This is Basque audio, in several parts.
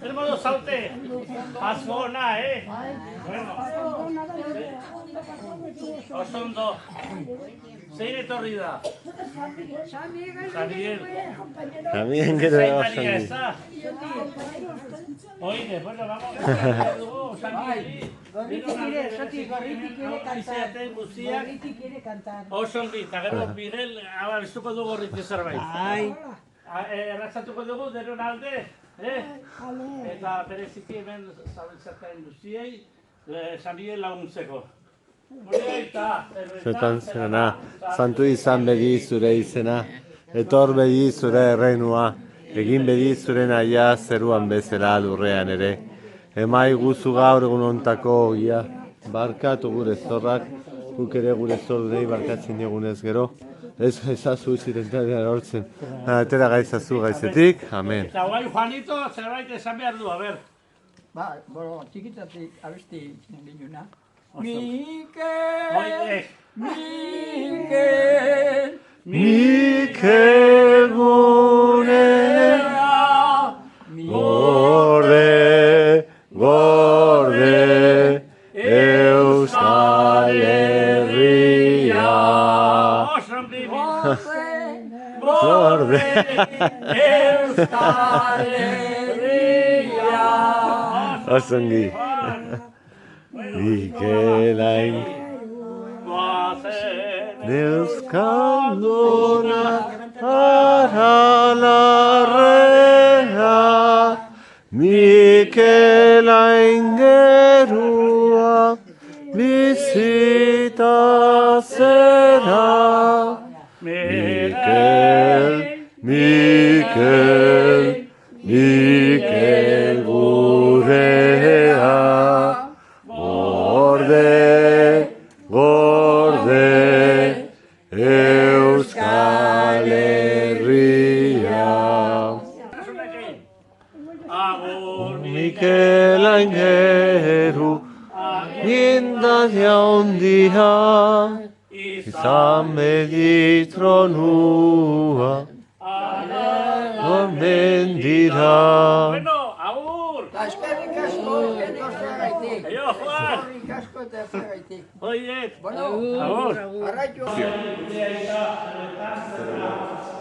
Hermano, salte. Azona, Bueno. Osondo. Zein etorri da? Javier. También que te veo, Sandy. Oye, bueno, vamos. Gorriti quiere cantar. Osongi, eta gero Miguel abestuko du gorriti zerbait. Ai. Errazatuko dugu denon alde, eta bereziki hemen zabiltzaten guztiei, Sanbide laguntzeko. Zetan zena, santu izan bedi zure izena, etor bedi zure erreinua, egin bedi zure naia zeruan bezala lurrean ere. Emai guzu gaur egun ontako ogia, barkatu gure zorrak, guk ere gure zordunei barkatzen digunez gero. Ez ezazu izitentatea erortzen, atera gaizazu gaizetik, amen. Eta guai Juanito zerbait esan behar du, a ber. Ba, boro, txikitatik abesti ginuna. Mikel, Mikel, Mikel gunea, gorde, gorde, Euskal Herria. Gorde, Euskal Herria. Osongi. Mikelain Euskalduna aralarrea Mikelain gerua bizita zera Mikel, Mikel, Mikel gurea Gorde, Euskal Herria. Mikel aingeru, indadia ondia, izan meditronua, omen dira. Bueno, agur! Eskerrik asko, etortzagaitik. Aio, Juan! Eskerrik asko etortzagaitik. Oie, Bueno, agur! arraio.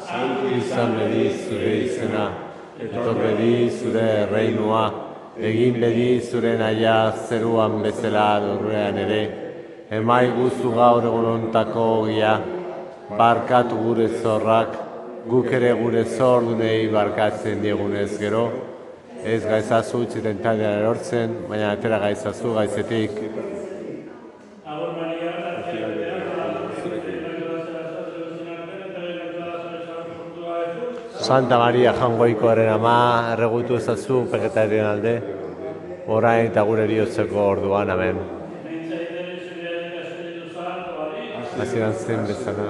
Santu izan bedi zure izena, etor bedi zure erreinua, egin bedi zure naia zeruan bezala lurrean ere, emai guzu gaur egun ontako ogia, barkatu gure zorrak, guk ere gure zordunei barkatzen diegunez gero, ez gaizazu txitentadean erortzen, baina atera gaizazu gaizetik. Santa Maria Jangoikoaren ama, erregutu ezazu peketaren alde, orain eta gure heriotzeko orduan, amen. Hasieran zen bezala,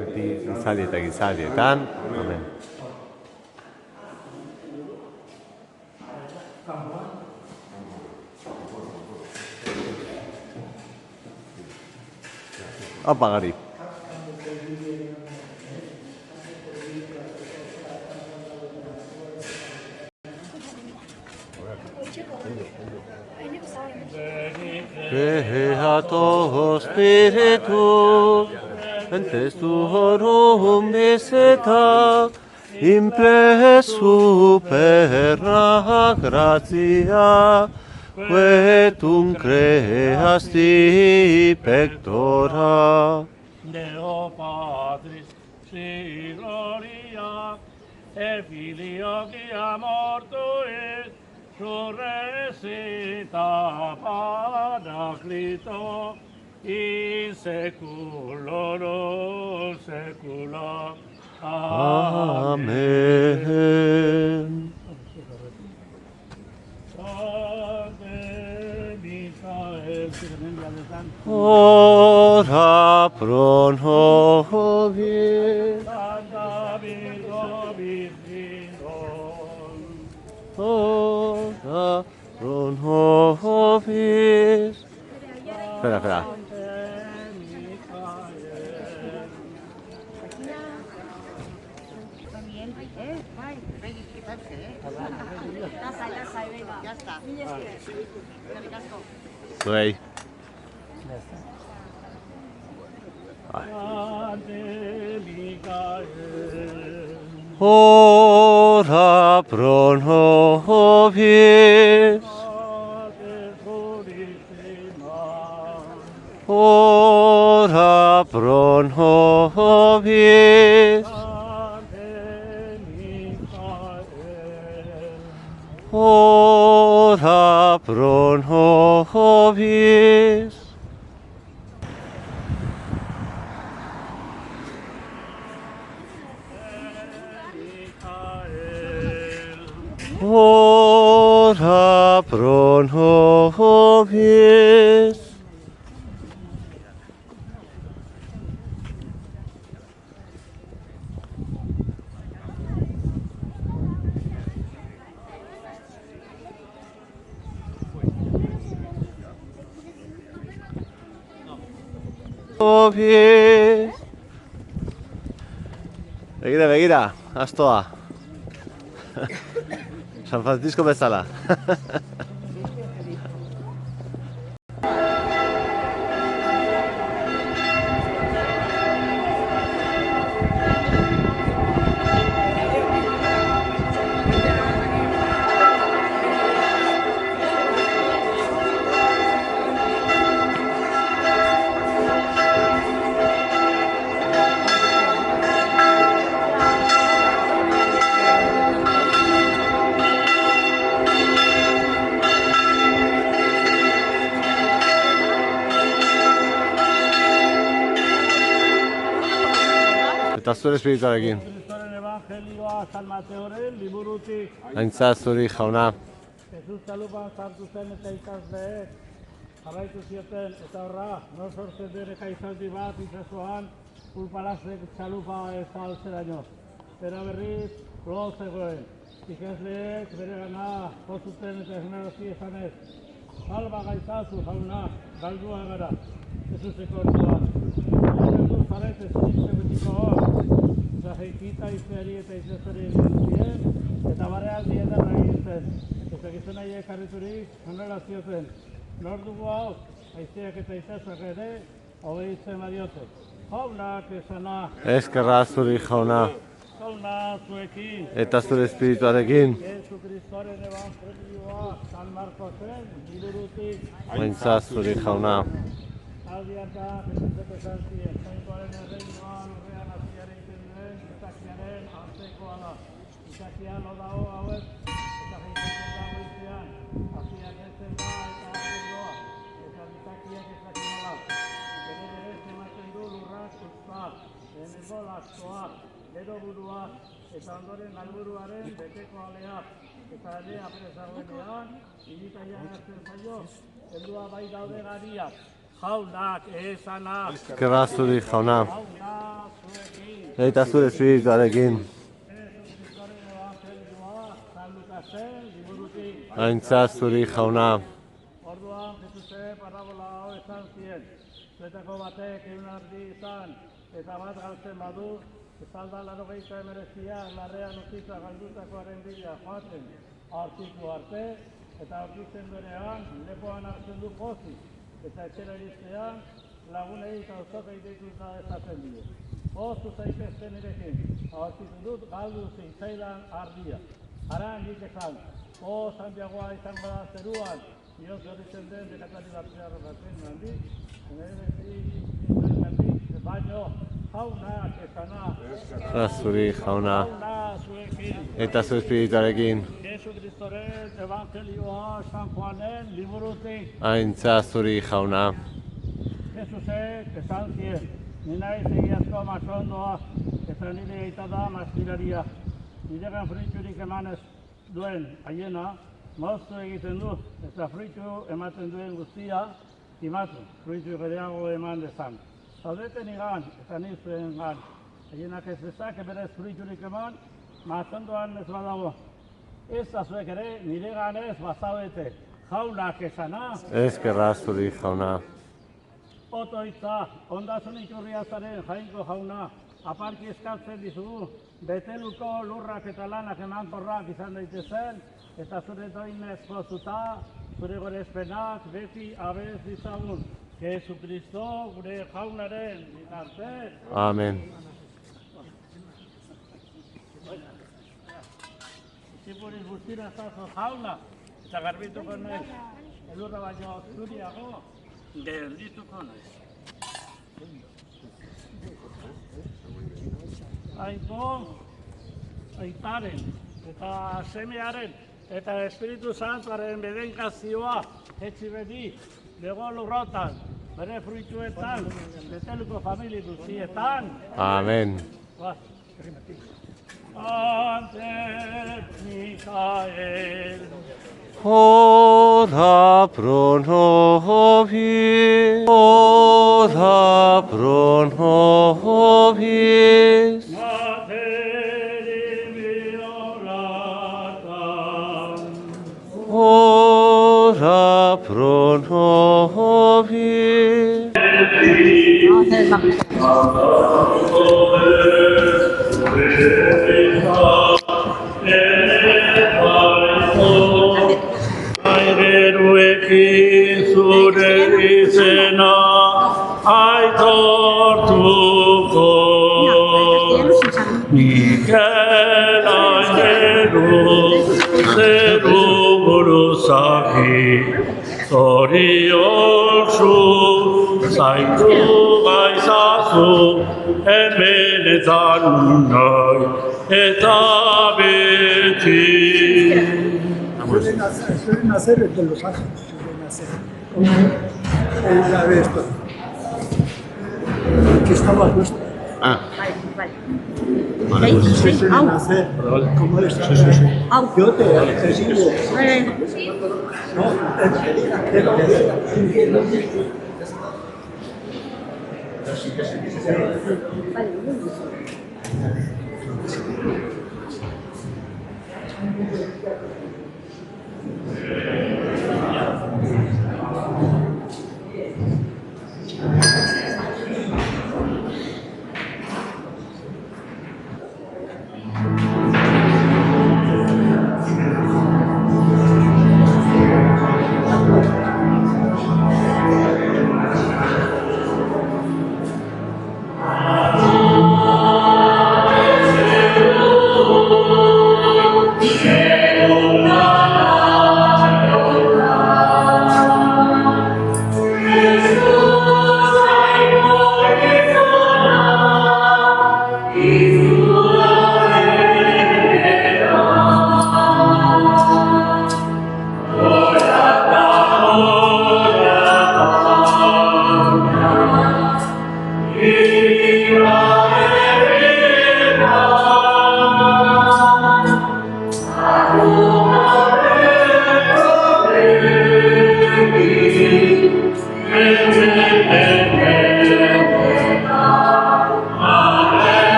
beti izaldi eta gizaldietan, amen. Apa, Gari. Beato Spiritus, entes tuorum visita, impresu perra gratia, vetum creasti pectora. Deo Patris, si gloria, e Filio qui mortuis, surrescita Paraclito, in seculorum secula. Amen. Ora pro nobis. Santa Virgo Virginum. Ora pro nobis. Espera. Está bien, Ya está. Zuei. Ora pro nobis. Ora pro nobis. Ora pro nobis. Ora pro nobis. Nobis. Begira, begira, astoa. San Francisco bezala. Eta zure espirituarekin. Kristoren evangelioa San Mateoren liburutik. Aintza zuri jauna. Jesus txalupan sartu zen eta ikasleek jarraitu zioten eta horra, nor sortzen bere kaizaldi bat itsasoan pulpalazek txalupa ez altzeraino. Bera berriz, lo zegoen. Ikasleek bere gana jozuten eta esmerozi esanez. Salba gaizazu jauna, galdua gara. Jesuseko orduan. Jesus zarete zinik betiko hor. Eta jeikita izteari eta iztezari egin eta barealdi edarra egin zen. Eta gizon haiek harriturik, honela zioten. Nor dugu hau, aizeak eta itsasoak ere, obeditzen badiote. Jaunak esana, Eskerra zuri jauna. jauna zuekin. Eta zure espirituarekin. Jesu Kristoren evangelioa San Marcosen liburutik. Aintza zuri jauna. Aldiaka, Jesusek esan zien, Jainkoaren erreinuan urrean haziaren egiten duen, itakiaren antzekoa da. Itakia lodao hauek, eta jainkoaren dago izan, haziak ezen da eta hazen doa, eta itakiak ezakinola. Bere berez ematen du lurrak uztak, lehenengo lastoak, gero buruak, eta ondoren galburuaren beteko aleak, eta alea presagoenean, hilitaian hartzen zaio, heldua bai daude gariak. Jaunak esana, Eskerra zuri jauna. jaunak zuekin. Eta zure espirituarekin. Kristoren evangelioa San Lukasen liburutik. Aintza zuri jauna. Orduan Jesusek parabola hau esan zien. Zuetako batek 1 ardi izan, eta bat galtzen badu, ez alda 89 larrean utzita galdutakoaren bila joaten aurkitu arte, eta aurkitzen duenean lepoan hartzen du pozik. Eta etxera iristean lagunei eta auzokei deituta esaten die. Poztu zaitezte nirekin, aurkitu dut galdu zintzaidan ardia. Hara nik esan, Santiagoa izango da zeruan, Dios horritzen den dekatari batzear batzen handik, baino jaunak esana, Eskerra zuri jauna. jauna zuekin. Eta zure espirituarekin. Jesu Kristoren evangelioa San Juanen liburutik. Aintza zuri jauna. Jesusek esan zien, ni naiz egiazko masondoa, eta nire aita da maskiraria. Niregan friturik emanez duen haiena, moztu egiten du, eta fritu ematen duen guztia, imatu, fritu gehiago eman dezan. Zaudeten igan, eta nizuen gan. Haienak ez dezake berez friturik eman, masondoan ez badago. Ez da zuek ere, niregan ez bazaudete. Jaunak esana, Eskerra zuri jauna. otoitza, ondasun iturriazaren jainko jauna, aparki eskatzen dizugu, beteluko lurrak eta lanak emankorrak izan daitezen, eta zure doinez gozuta, zure gorespenak beti abez dizagun. Jesu Kristo gure jaunaren bitartez. Amen. Zipuriz guztira zazo jauna, eta garbituko naiz, elurra baino zuriago, geldituko naiz. Aiko, aitaren, eta semearen, eta Espiritu Santuaren bedenkazioa, etxi beti, bego lurrotan, bere fruituetan, beteluko famili guztietan. Amen. Ante Michael. Ora pro nobis, ora pro nobis. Ora pro nobis. Aireruekin zure izena aitortuko. Mikel aireru zeru buruzaki, zorionzu zaitu gaizazu, hemen ezan nahi eta beti. Suele nacer de los ángeles, suele nacer. Una vez esto. Aquí estaba puesto. Suele nacer como esto. Yo te digo. No,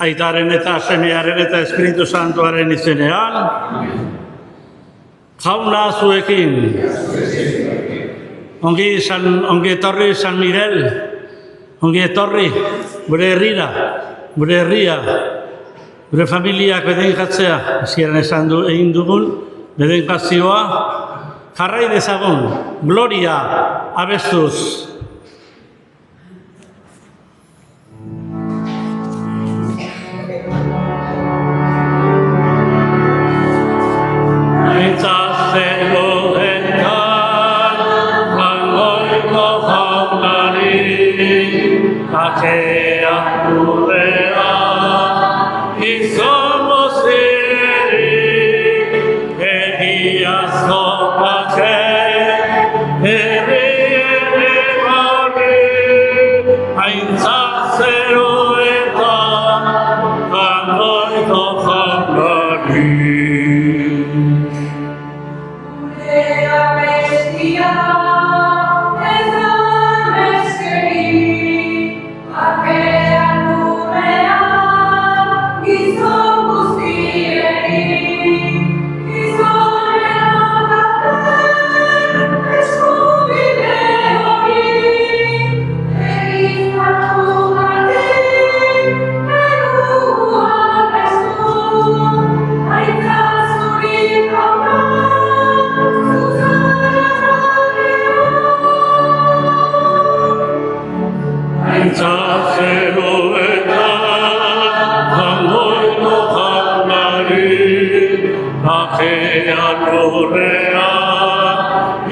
Aitaren eta semearen eta Espiritu Santuaren izenean, jauna zuekin. Ongi etorri San Miguel, ongi etorri gure herrira, gure herria, gure familiak bedenkatzea, hasieran esan egin dugun, bedenkazioa, jarrai dezagun, gloria abestuz.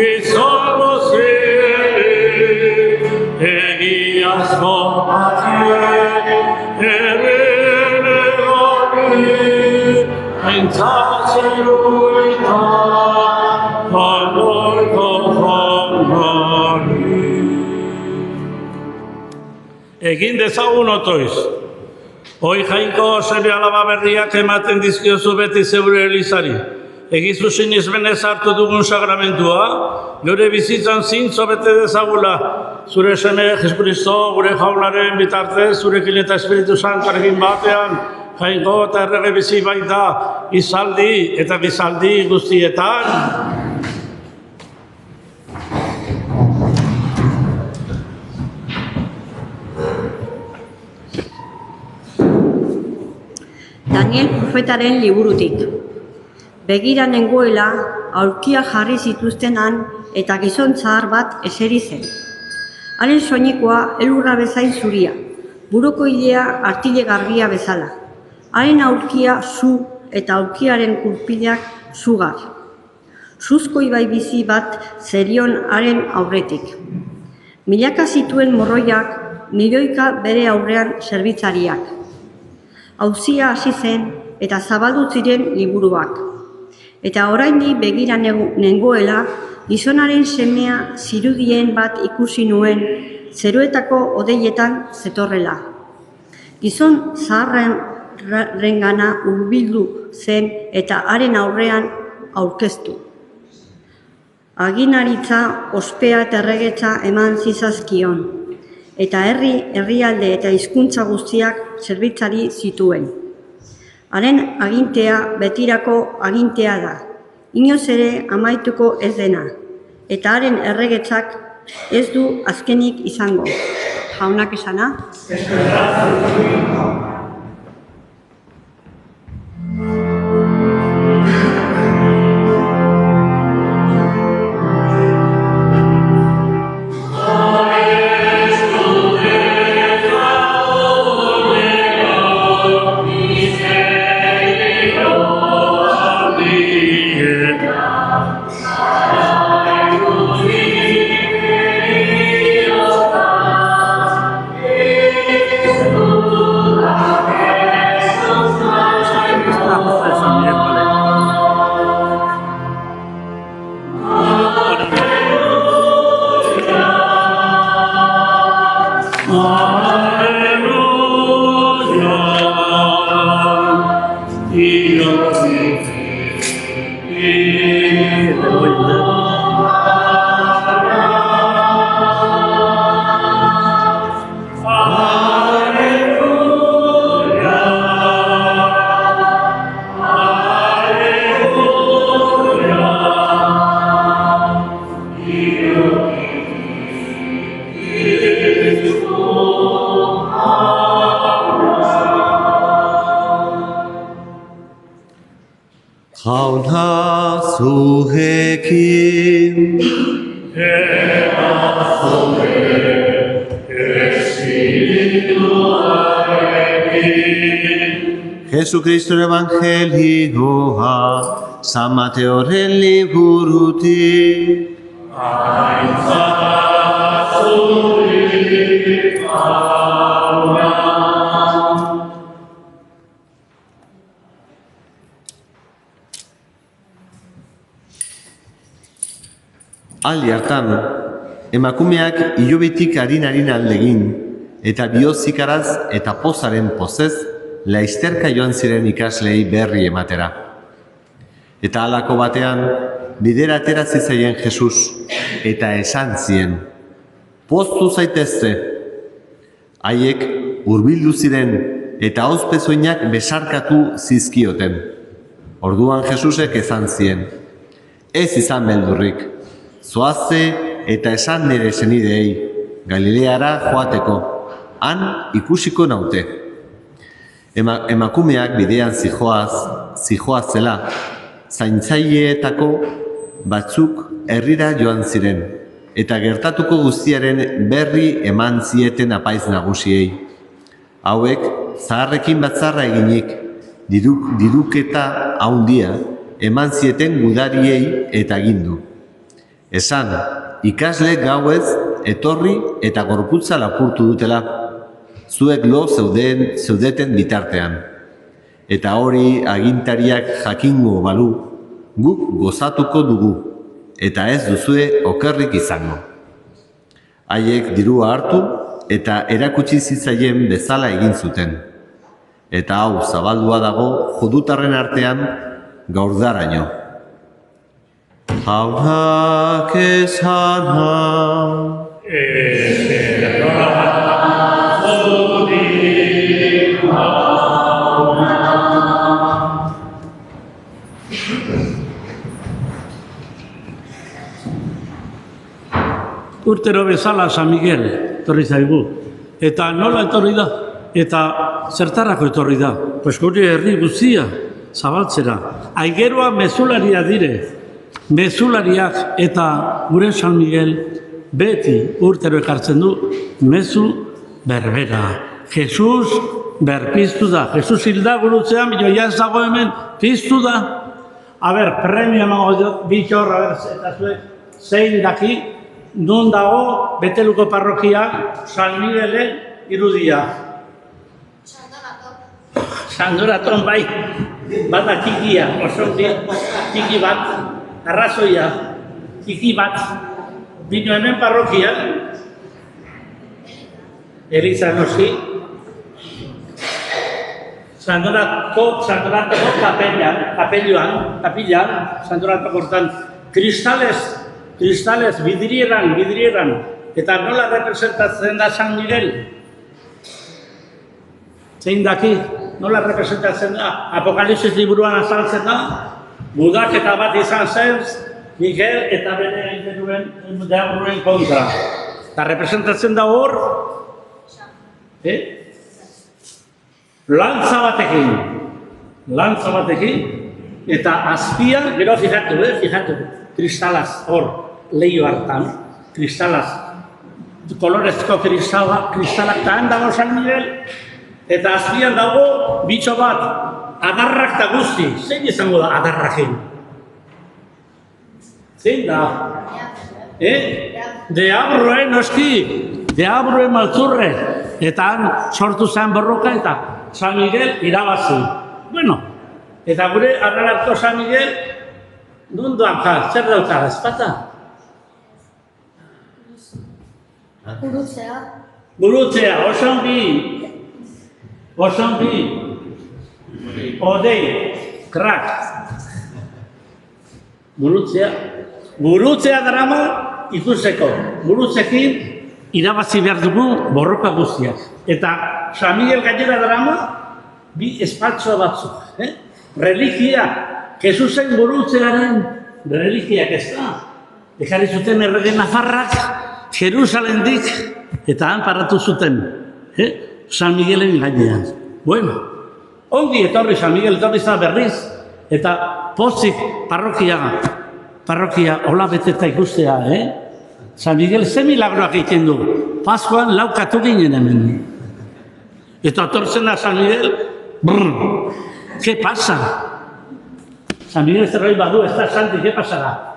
izango ziren, egiazko batzien, erren egari, entzatzen uita, falorko jangari. Egin dezagun otoiz. Hoi jainko seme alaba berriak ematen dizkiozu beti zeure elizari. Egizu sinismenez hartu dugun sagramentua, gure bizitzan zintzo bete dezagula. Zure seme Jesucristo, gure jaunaren bitartez, zurekin eta Espiritu Santuarekin batean, jainko eta errege bizi baita, izaldi eta bizaldi guztietan. Daniel profetaren liburutik. Begira nengoela, aulkia jarri zituztenan eta gizon zahar bat eseri zen. Haren soinekoa elurra bezain zuria, buruko idea artile garbia bezala. Haren aulkia zu eta aulkiaren kurpileak zugar. Suzko ibai bizi bat zerion haren aurretik. Milaka zituen morroiak, milioika bere aurrean zerbitzariak. Auzia hasi zen eta zabaldu ziren liburuak. Eta oraindik begira nengoela, gizonaren semea zirudien bat ikusi nuen zeruetako odeietan zetorrela. Gizon zaharrengana hurbildu zen eta haren aurrean aurkeztu. Aginaritza, ospea eta erregetza eman zizazkion. Eta herrialde eta hizkuntza guztiak zerbitzari zituen. Haren agintea betirako agintea da, inoz ere amaituko ez dena, eta haren erregetzak ez du azkenik izango. Jaunak esana? Jauna zuhekin Jesucristoren evangelioa San Mateoren liburutik Aldi hartan, emakumeak ilobetik harin aldegin, eta biozikaraz eta pozaren pozez, laizterka joan ziren ikaslei berri ematera. Eta halako batean, bidera atera zitzaien Jesus, eta esan zien, poztu zaitezte. Haiek hurbildu ziren, eta auzpezoinak besarkatu zizkioten. Orduan Jesusek esan zien, ez izan beldurrik. Zoazte eta esan nire senideei, Galileara joateko, han ikusiko naute. Emakumeak bidean zijoazela, zaintzaileetako batzuk herrira joan ziren, eta gertatuko guztiaren berri eman zieten apaiz nagusiei. Hauek, zaharrekin batzarra eginik, diruketa haundia eman zieten gudariei eta agindu. Esan, ikasle gauez etorri eta gorputza lapurtu dutela, zuek lo zeudeten bitartean. Eta hori agintariak jakingo balu, guk gozatuko dugu, eta ez duzue okerrik izango. Haiek dirua hartu eta erakutsi zitzaien bezala egin zuten. Eta hau zabaldua dago judutarren artean gaurdaraino. Jaunak esana. Urtero bezala San Miguel etorri zaigu. Eta nola etorri da? Eta zertarako etorri da? Pues gure herri guztia zabaltzera. Aigeroa mezularia dire. Mezulariak eta gure San Miguel beti urtero ekartzen du mezu berbera. Jesus berpiztu da. Jesus hilda gurutzean, joia ez dago hemen, piztu da. A ber, premio emango dut, bitxor, a ber, eta zuek, zein daki, nun dago Beteluko parrokia San Miguelen irudia. Sandoraton bai, bata txikia, oso txiki bat, arrazoia, txiki bat, bino hemen parrokia, Eliza noski, Sandoratoko kapilan, Sandoratoko hortan, kristales vidrieran, eta nola representatzen da San Miguel? Zein daki, nola representatzen da? Apokalipsis liburuan azaltzen da, budaketa bat izan zen, Miguel eta bere egiten duen deabruen kontra. Eta representatzen da hor, lantza batekin, eta azpian, gero fijatu, kristalaz hor, lehio hartan, kristalaz, kolorezko kristalak eta dago San Miguel, eta azpian dago bitxo bat, adarrak eta guzti. Zein izango da adarrakin? Zein da? Deabruen noski, deabruen maltzurre, eta han sortu zen borroka eta San Miguel irabazi. Bueno, eta gure Aralarko San Miguel, nunduan zer dauka, ezpata? Gurutzea, osongi, odei, krak. Gurutzea darama ikuseko. Gurutzekin irabazi behar dugu borroka guztiak. Eta San Miguel gainera darama bi espatzo batzuk. Religia, Jesusen gurutzearen religiak ez da. Ekarri zuten errege nafarrak Jerusalendik eta han paratu zuten. San Miguelen gainean. Bueno, ongi etorri San Miguel, etorri za berriz, eta pozik parrokia hola beteta ikustea, San Miguel ze milagroak egiten du. Paskoan laukatu ginen hemen. Eta etortzen da San Miguel, ¿qué pasa? San Miguel zerbait badu, está Santi, ¿qué pasará?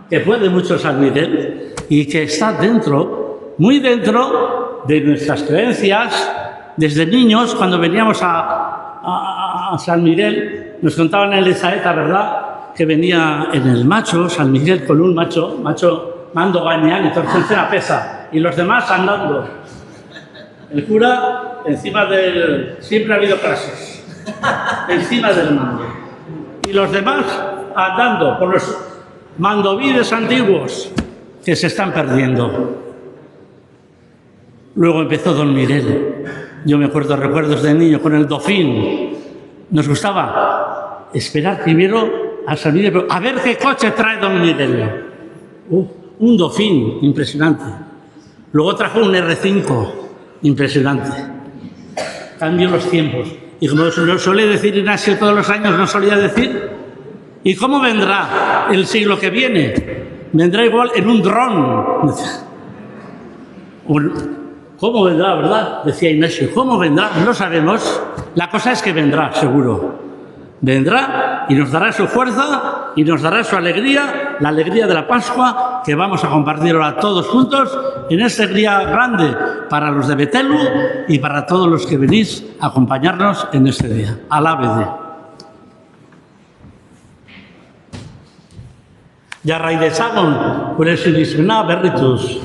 Que puede mucho San Miguel y que está dentro, muy dentro de nuestras creencias. Desde niños, cuando veníamos a San Miguel, nos contaban en Elizaeta, ¿verdad?, que venía en el macho, San Miguel con un macho mando gainean, etortzen zena pesa, y los demás andando. El cura encima del... Siempre ha habido clases. Encima del mando. Y los demás andando por los mandovides antiguos que se están perdiendo. Luego empezó Don Miguel. Yo me acuerdo recuerdos de niño con el Dofín. Nos gustaba esperar primero a San Miguel, a ver qué coche trae Don Miguel. Un Dofín, impresionante. Luego trajo un R5, impresionante. Cambió los tiempos. Y como lo suele decir Ignacio todos los años, nos solía decir, ¿y cómo vendrá el siglo que viene? Vendrá igual en un dron. ¿Cómo vendrá, verdad? Decía Ignacio, ¿cómo vendrá? No sabemos. La cosa es que vendrá, seguro. Vendrá y nos dará su fuerza y nos dará su alegría la alegría de la Pascua que vamos a compartir ahora todos juntos en este día grande para los de Betelu y para todos los que venís a acompañarnos en este día. Alábede. Jarrai dezagun gure sinismena berrituz.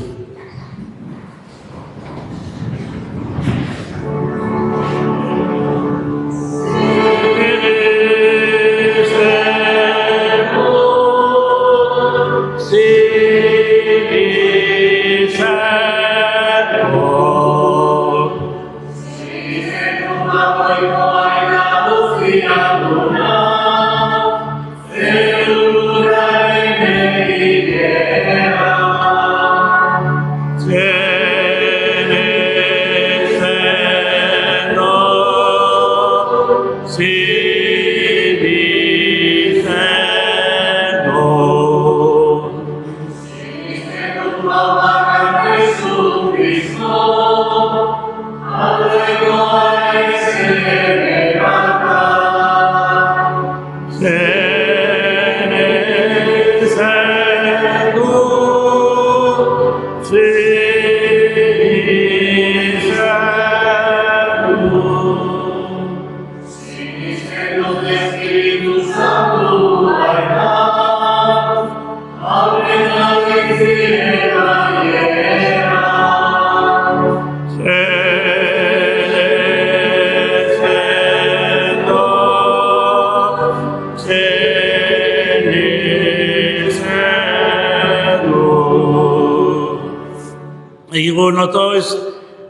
Egun otoiz,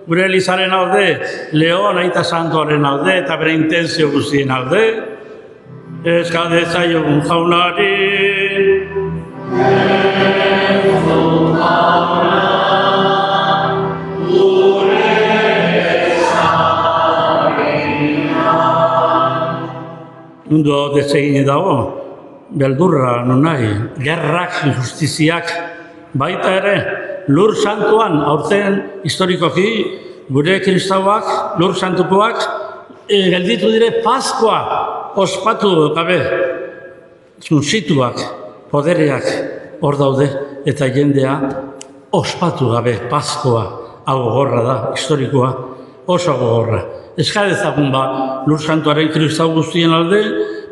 gure Elizaren alde, Leon Aita Santoaren alde eta bere intenzio guztien alde, eskadeza jogun jaunari. Mundu hau desegin dago, beldurra non nahi, gerrak, injustiziak, baita ere, Lur Santuan, aurten historikoki, gure kristauak, Lur Santukoak, gelditu dire Paskua ospatu gabe. Suntsituak, podereak hor daude, eta jendea ospatu gabe Paskua. Hau gogorra da, historikoa, oso gogorra. Eskadezagun Lur Santuaren kristau guztien alde,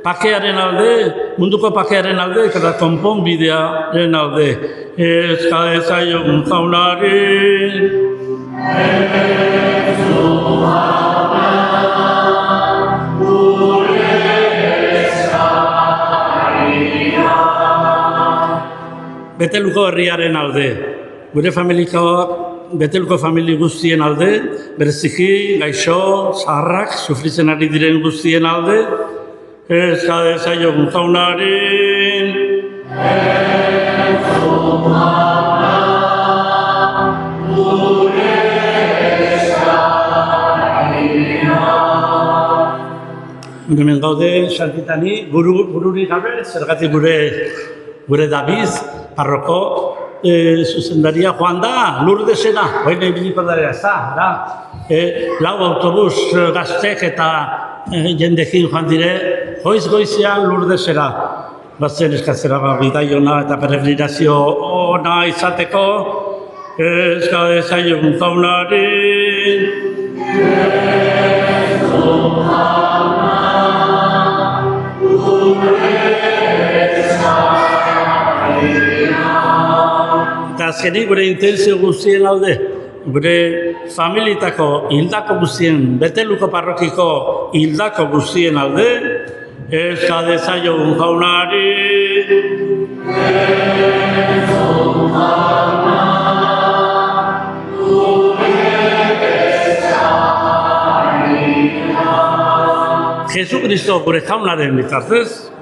pakearen alde, munduko pakearen alde, eta konponbidearen alde. Eskadeza jogun jaunari. Beteluko herriaren alde, gure Beteluko famili guztien alde, bereziki, gaixo, zaharrak, sufritzen ari diren guztien alde, eskadeza jogun jaunari. Hemen gaude Santitani, bururik gabe, zergatik gure Daviz, parroko zuzendaria joan da, Lurdesena, hoin ibiliko dara, da. Lau autobus gaztek eta jendekin joan dire, goiz-goizean Lurdesena. Batzen eskatzera bidaiona eta peregrinazio ona izateko, eskadeza jogun jaunari. Eta azkenik gure intenzio guztien alde, gure familietako hildako guztien, Beteluko parrokiko hildako guztien alde, eskadeza jogun jaunari. Jesu Kristo gure jaunaren bitartez,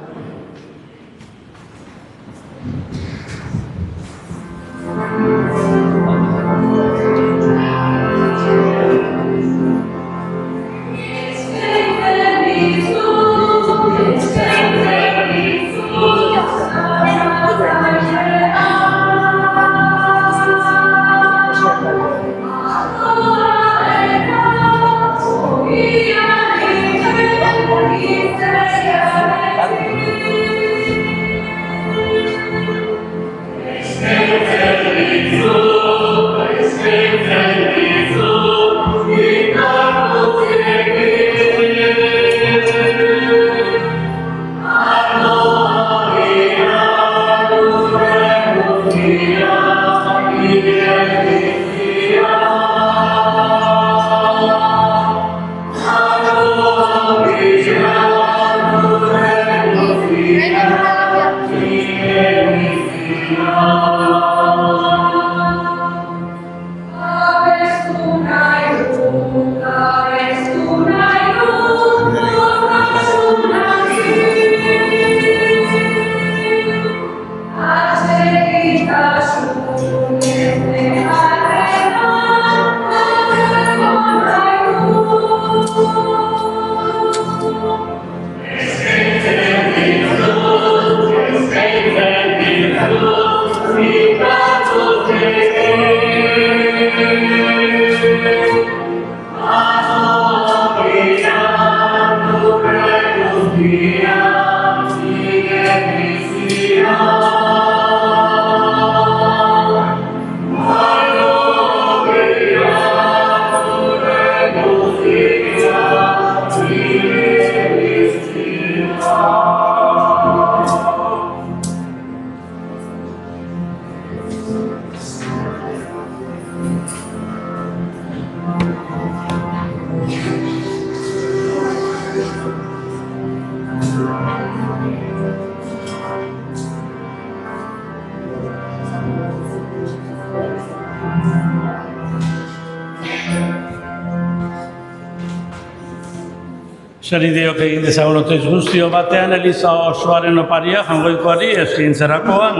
Senideok egin dezagun otoiz guztio batean Eliza osoaren oparia jangoikoari eskintzerakoan.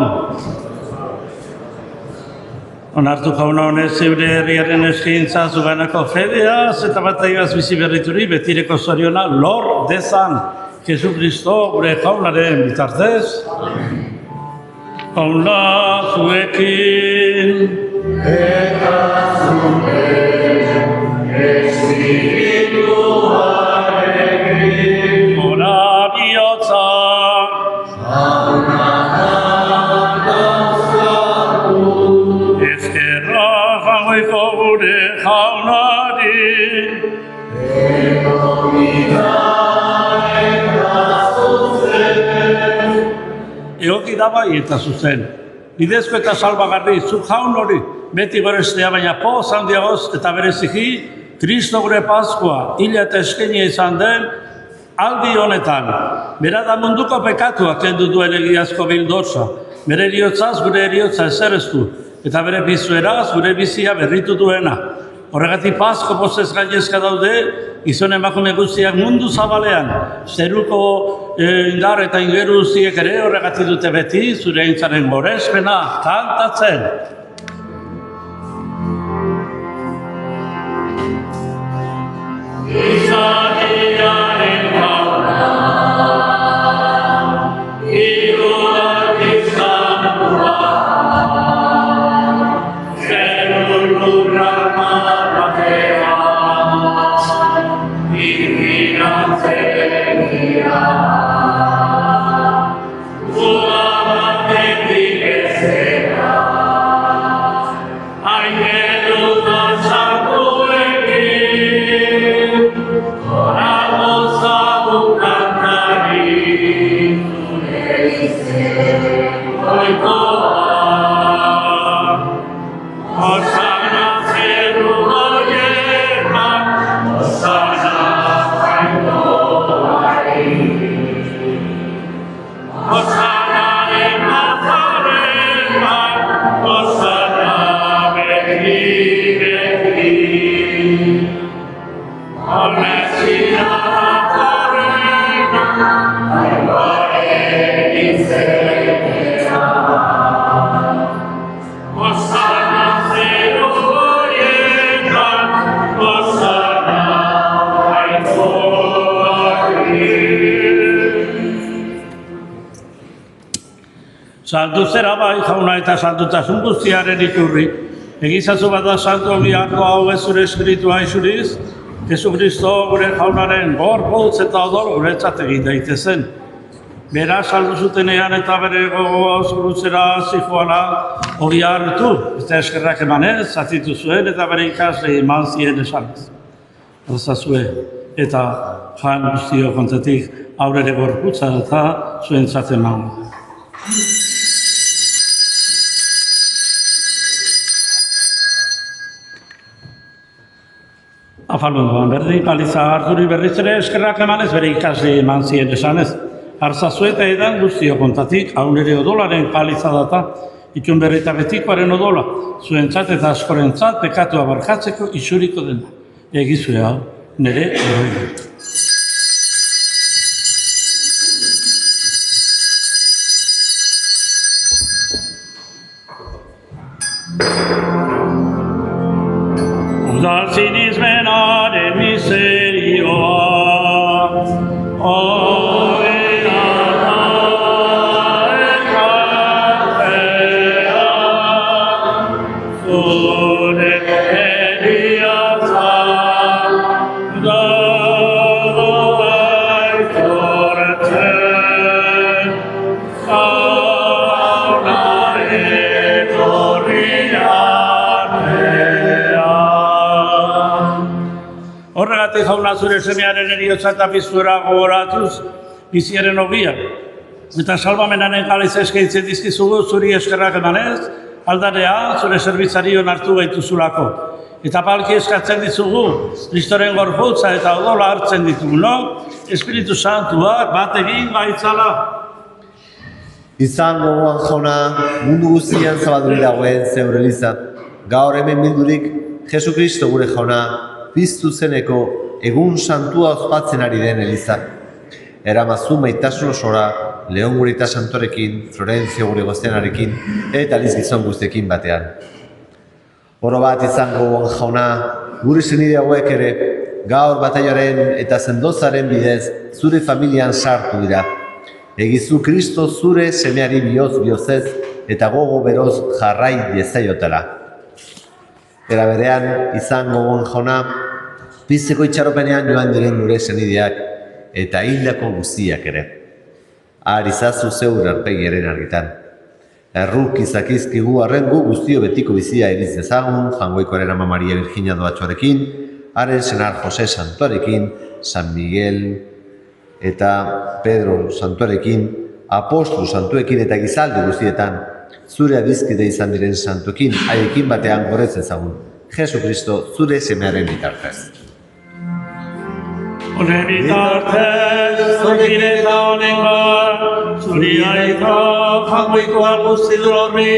Onartu jauna honez zeure herriaren eskintza zuganako fedeaz eta bataiaz bizi berrituri betireko zoriona lor dezan Jesu Kristo gure jaunaren bitartez. Jauna zuekin eta zuen espiritua Egoki da bai eta zuzen. Bidezko eta salbagarri, zu jaun hori, beti gorestea baina poz handiagoz eta bereziki, Kristo gure Paskua, hila eta eskenia izan den, aldi honetan. Bera da munduko pekatuak kendu duen egiazko bildotza. Bere eriotzaz gure eriotza ezereztu, eta bere bizueraz gure bizia berritu duena. Horregatik Pasko pozez gainezka daude, gizon emakume guztiak mundu zabalean, zeruko indar eta ingeru ziek ere horregatik dute beti, zure aintzaren gorespena kantatzen. Izaniaren jauna, iruak izanua, zeru lurrak marratea, irriratzegia, uabatetik ezera, aingeru da txakuekin, oragozagu kantari, zure izen oikoa. Osana zeru goietan, Osana jainkoari. Osana emazaretan, Osana beti beti. Onezina datorrena, aigoaren izenera. Osana zeru goietan, Osana jainkoari. Santu zera bai jauna eta santutasun guztiaren iturri. Egizazu bat da santu obiako hau ez zure espiritua isuriz, Jesu Kristo gure jaunaren gorputz eta odol guretzat egin daitezen. Bera saldu zutenean eta bere gogoz luzera zijoala hori hartu, eta eskerrak emanez, zatitu zuen eta bere ikasle eman zien esanez. Azazue eta jan guztio kontatik aurrere gorputza eta zuen zaten eman. Afalunduan berdin, paliza harturi berriz ere eskerrak emanez bere ikasle eman zien esanez. Arzazu eta edan guztio kontatik, haunere odolaren paliza data, ikun berrita betikoaren odola, zuentzat eta askorentzat pekatua barkatzeko isuriko dena. Egizue hau, nire eroi. Udal sinismenaren miserioa, Horregatik jauna zure semearen eriotza eta piztuera gogoratuz biziaren ogia. Eta salvamenaren galiz eskaintzen dizkizugu zuri eskerrak emanez, aldarea zure zerbitzarion hartu gaituzulako. Eta palki eskatzen dizugu, Kristoren gorputza eta odola hartzen ditugunok, Espiritu Santuak bat egin gaitzala. Izan gogoan jauna, mundu guztian zabaldurik dagoen zeure eliza. Gaur hemen bildurik, Jesu Kristo gure jauna, piztu zeneko egun santua ospatzen ari den eliza. Eramazu maitasun osora, Leon Gurita Santorekin, Florentzio gure goztenarekin, eta Liz gizon guztekin batean. Oro bat izan gogoan jauna, gure zenide hauek ere, gaur bataioaren eta zendozaren bidez, zure familian sartu dira. Egizu Kristo zure semeari bihozez eta gogo beroz jarrai diezaiotela. Era berean, izan gogoan jauna, bizeko itxaropenean joan diren gure senideak eta hildako guztiak ere. Har izazu zeur arpegiaren argitan. Erruk izakizkigu arren gu guztio betiko bizia iriz dezagun, Jangoikoaren ama Maria Virginia doatxoarekin, haren senar Jose Santorekin, San Miguel eta Pedro Santorekin, apostolu santuekin eta gizaldi guztietan, zure adizkide izan diren santuekin, haiekin batean gorez ezagun. Jesu Kristo zure semearen bitartez. Honen bitartez, zokin eta honengar, zuri aita Jangoikoa guztidur horri,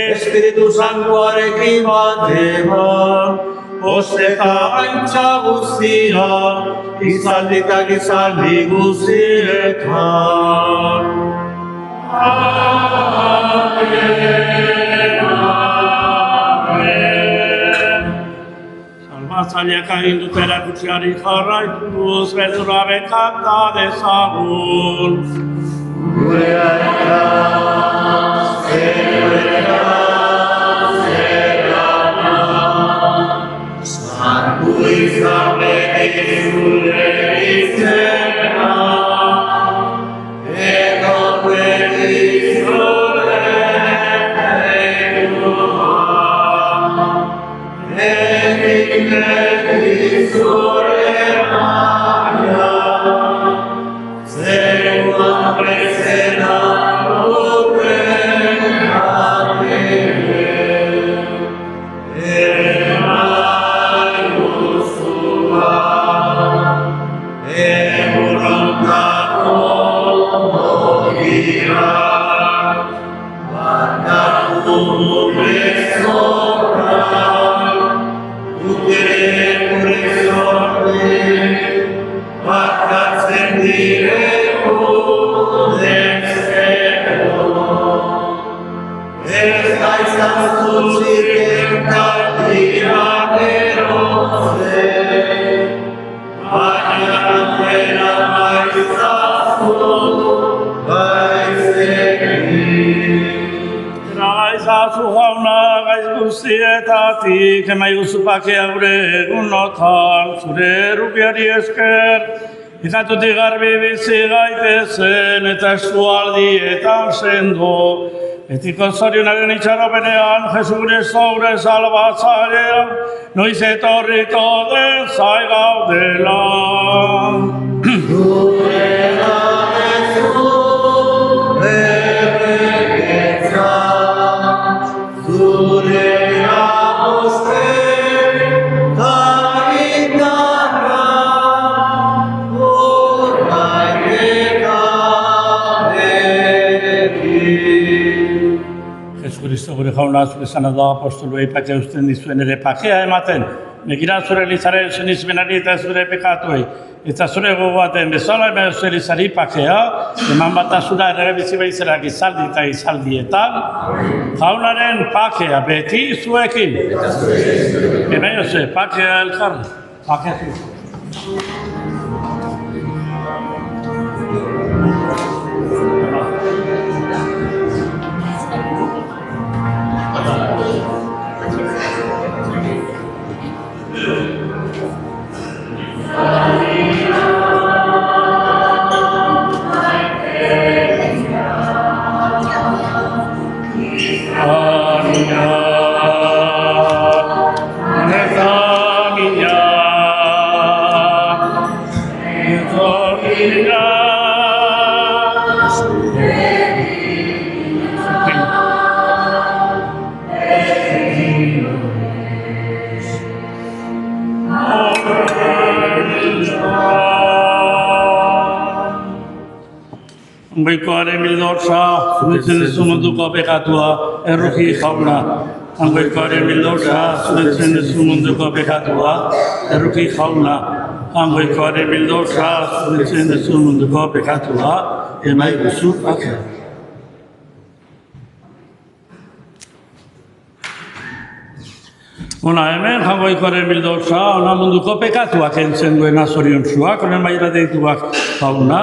Espiritu Santuarekin bat eman, osteka aintza guztia, gizaldi eta gizaldi guztietan. Salbatzaileak agindut erakutziari jarraituz, beldurra bekanta dezagun. Gure aita, zerera, santu izan beti zure izena, egon beti zure eginua, egin beti zure maia, zeruan bezena urren atire, eman guztua, egurontako ogira, batatu bezorra, gure zorri, batatzen direko dezero. Ez gaizan zutziren kaldiak eroze, baina dena maizazu, baizekin. Gaizazu jauna gaiz guztietatik, emaiguzu pakea gure egunotan, zure errupiari esker, Ikatutik garbi bizi gaitezen eta eskualdietan sendo. Etiko zorionaren itxaropenean, Jesu Kristo gure salbatzailea, noiz etorriko den zai gaudela. Jesucristo gure jauna zure zana da apostoluei pakea uzten dizuen ere pakea ematen. Begira zure elizaren sinizmenari eta zure pekatuei. Eta zure gogoaten bezala eman zure elizari pakea, eman batasuna errege bizi behizera gizaldi eta izaldietan. Jaunaren pakea beti zuekin. Hemen joze, pakea elkarri. Pakea zuekin. Angoikoaren bildorza, zuretzen duzu munduko pekatua, erruki jauna. Angoikoaren bildorza, zuretzen duzu munduko pekatua, erruki jauna. Angoikoaren bildorza, zuretzen duzu munduko pekatua, emaiguzu pakea. Ona hemen, jangoikoaren bildorza, ona munduko pekatuak entzen duena zoriontsuak, honen baira deituak jauna.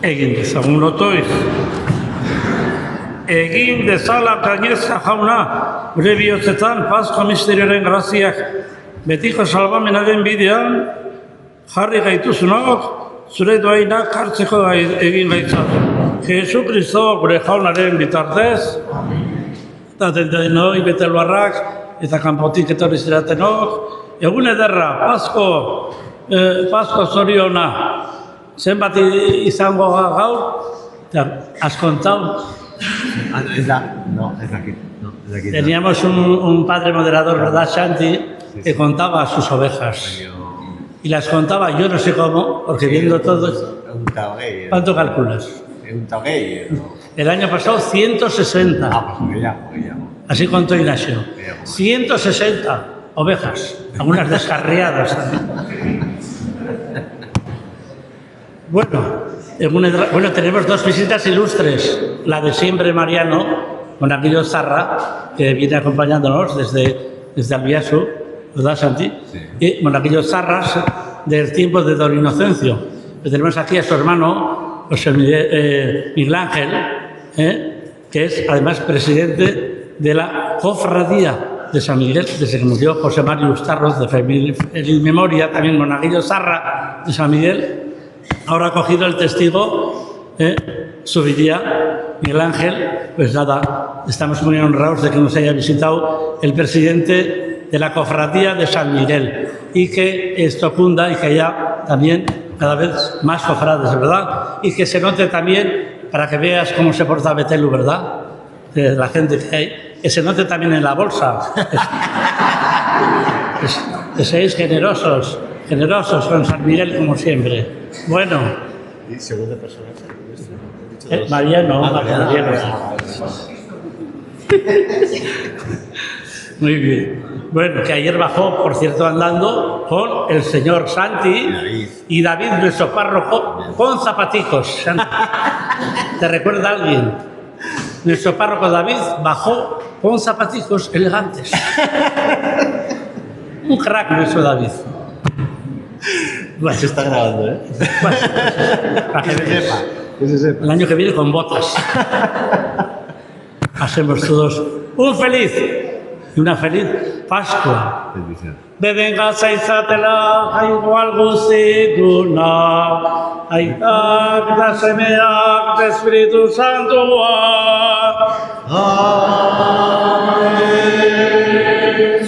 Egin dezagun otoiz. Egin dezala gainezka jauna, gure bihotzetan Pasko misterioaren graziak betiko salbamenaren bidean jarri gaituzunok, zure doainak hartzeko egin gaitzatu. Jesu Kristo gure jaunaren bitartez, eta denoi beteluarrak eta kanpotik etorri zeratenok, egun ederra, Pasko zoriona, zenbat izango gaur, eta askontau. No, es aquí. Teníamos un padre moderador, ¿verdad, Santi? Que contaba sus ovejas. Y las contaba, yo no sé cómo, porque viendo todo... ¿Cuánto calculas? El año pasado 160. Pues ya. Así contó Ignacio. 160 ovejas, algunas descarriadas. Bueno, tenemos dos visitas ilustres. La de siempre Mariano, Monaguillo Zarra, que viene acompañándonos desde Albiasu, ¿verdad, Santi? Sí. Y Monaguillo Zarras, del tiempo de Don Inocencio. Tenemos aquí a su hermano, José Miguel Ángel, que es además presidente de la cofradía de San Miguel, desde que murió José Mario Ustarroz, en memoria también Monaguillo Zarra de San Miguel. Ahora ha cogido el testigo, subiría Miguel Ángel. Pues nada, estamos muy honrados de que nos haya visitado el presidente de la cofradía de San Miguel y que esto cunda y que haya también cada vez más cofrades, ¿verdad? Y que se note también, para que veas cómo se porta Betelu, ¿verdad? De la gente que hay, que se note también en la bolsa. Que seáis generosos con San Miguel como siempre. Bueno. ¿Y segunda persona? Mariano. Muy bien. Bueno, que ayer bajó, por cierto, andando con el señor Santi y David, nuestro párroco, con zapaticos. ¿Te recuerda alguien? Nuestro párroco David bajó con zapaticos elegantes. Un crack nuestro David. Bueno, Se está grabando, ¿eh? bueno, para que veas. Que se sepa. El año que viene con botas. Hacemos todos un feliz y una feliz Pascua. Bendición. Bebenga zaizatela jaigual guztituna, aitak da semeak da Espiritu Santua.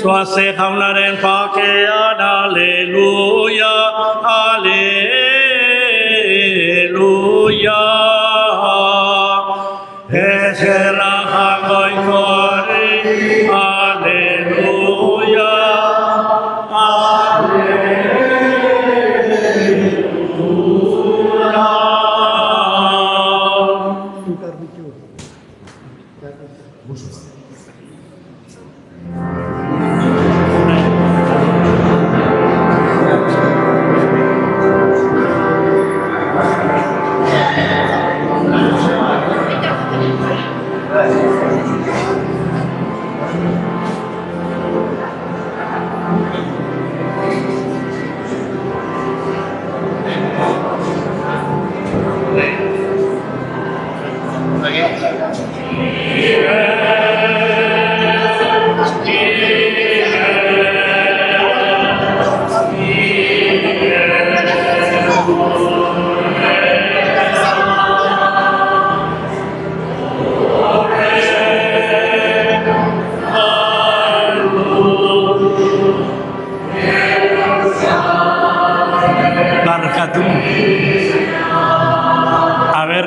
Zoaze jaunaren pakean, aleluia, aleluia. Eskerra jagoikoari, aleluia, A ver,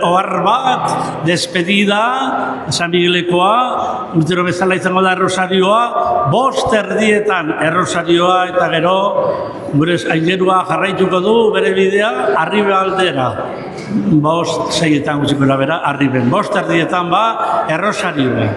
ohar bat, despedida, San Miguelekoa, urtero bezala izango da errosarioa, 5:00 errosarioa, eta gero, gure aingerua jarraituko du, bere bidea, Arribe aldera. 5:06 gutxiko bera, Arriben. 5:00 ba, errosarioa.